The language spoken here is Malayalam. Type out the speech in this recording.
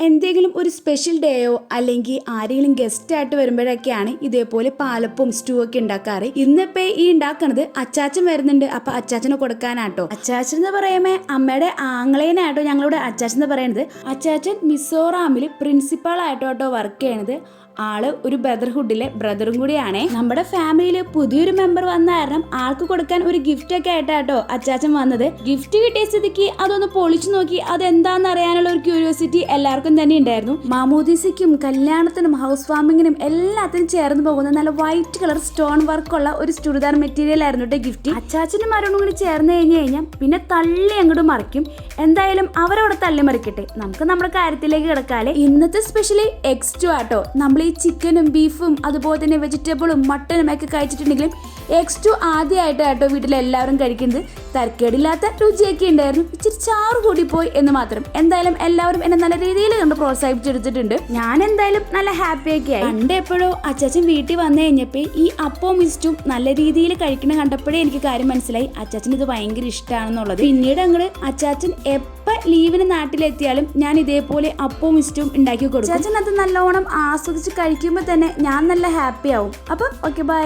എന്തെങ്കിലും ഒരു സ്പെഷ്യൽ ഡേയോ അല്ലെങ്കിൽ ആരെങ്കിലും ഗസ്റ്റ് ആയിട്ട് വരുമ്പോഴൊക്കെയാണ് ഇതേപോലെ പാലപ്പവും സ്റ്റൂ ഒക്കെ ഉണ്ടാക്കാറ്. ഇന്നിപ്പോ ഈ ഉണ്ടാക്കണത് അച്ചാച്ചൻ വരുന്നുണ്ട്, അപ്പൊ അച്ചാച്ചന് കൊടുക്കാനാട്ടോ. അച്ചാച്ചൻ എന്ന് പറയുമ്പോ അമ്മയുടെ ആങ്ങളേനാട്ടോ ഞങ്ങളുടെ അച്ചാച്ചൻ എന്ന് പറയുന്നത്. അച്ചാച്ചൻ മിസോറാമിൽ പ്രിൻസിപ്പൾ ആയിട്ടോ വർക്ക് ചെയ്യണത്. ആള് ഒരു ബ്രദർഹുഡിലെ ബ്രദറും കൂടിയാണ്. നമ്മുടെ ഫാമിലിയില് പുതിയൊരു മെമ്പർ വന്ന കാരണം ആൾക്ക് കൊടുക്കാൻ ഒരു ഗിഫ്റ്റ് ഒക്കെ ആയിട്ടാട്ടോ അച്ചാച്ചൻ വന്നത്. ഗിഫ്റ്റ് കിട്ടിയ സ്ഥിതിക്ക് അതൊന്ന് പൊളിച്ചു നോക്കി അതെന്താന്ന് അറിയാനുള്ള ഒരു ക്യൂരിയോസിറ്റി എല്ലാവർക്കും തന്നെ ഉണ്ടായിരുന്നു. മാമോദീസയ്ക്കും കല്യാണത്തിനും ഹൗസ് വാമിങ്ങിനും എല്ലാത്തിനും ചേർന്ന് പോകുന്ന നല്ല വൈറ്റ് കളർ സ്റ്റോൺ വർക്കുള്ള ഒരു ചുരിദാർ മെറ്റീരിയൽ ആയിരുന്നു കേട്ടോ ഗിഫ്റ്റ്. അച്ചാച്ചനും മരണവും കൂടി ചേർന്ന് കഴിഞ്ഞാൽ പിന്നെ തള്ളി അങ്ങോട്ട് മറിക്കും. എന്തായാലും അവരവിടെ തള്ളി മറിക്കട്ടെ, നമുക്ക് നമ്മുടെ കാര്യത്തിലേക്ക് കിടക്കാല്ലേ. ഇന്നത്തെ സ്പെഷ്യലി എക്സ്റ്റു ആട്ടോ. നമ്മൾ ഈ ചിക്കനും ബീഫും അതുപോലെ തന്നെ വെജിറ്റബിളും മട്ടനും ഒക്കെ കഴിച്ചിട്ടുണ്ടെങ്കിലും എക്സ്റ്റു ആദ്യമായിട്ടാട്ടോ വീട്ടിലെല്ലാവരും കഴിക്കുന്നത്. തരക്കേടില്ലാത്ത രുചിയൊക്കെ ഉണ്ടായിരുന്നു, ഇച്ചിരി ചാറ് കൂടി പോയി എന്ന് മാത്രം. എന്തായാലും എല്ലാവരും എന്നെ നല്ല രീതിയിൽ കണ്ട് പ്രോത്സാഹിപ്പിച്ചെടുത്തിട്ടുണ്ട്. ഞാൻ എന്തായാലും നല്ല ഹാപ്പിയൊക്കെ ആയി. പണ്ട് എപ്പോഴോ അച്ചാച്ചൻ വീട്ടിൽ വന്നു കഴിഞ്ഞപ്പോൾ ഈ അപ്പവും ഇസ്റ്റും നല്ല രീതിയിൽ കഴിക്കണം കണ്ടപ്പോഴേ എനിക്ക് കാര്യം മനസ്സിലായി അച്ചാച്ചന് ഇത് ഭയങ്കര ഇഷ്ടമാണെന്നുള്ളത്. പിന്നീട് അങ്ങോട്ട് അച്ചാച്ചൻ എപ്പോൾ ലീവിന് നാട്ടിലെത്തിയാലും ഞാൻ ഇതേപോലെ അപ്പവും ഇസ്റ്റും ഉണ്ടാക്കി കൊടുക്കും. അച്ചാച്ചൻ അത് നല്ലോണം ആസ്വദിച്ച് കഴിക്കുമ്പോൾ തന്നെ ഞാൻ നല്ല ഹാപ്പി ആവും. അപ്പം ഓക്കെ, ബൈ.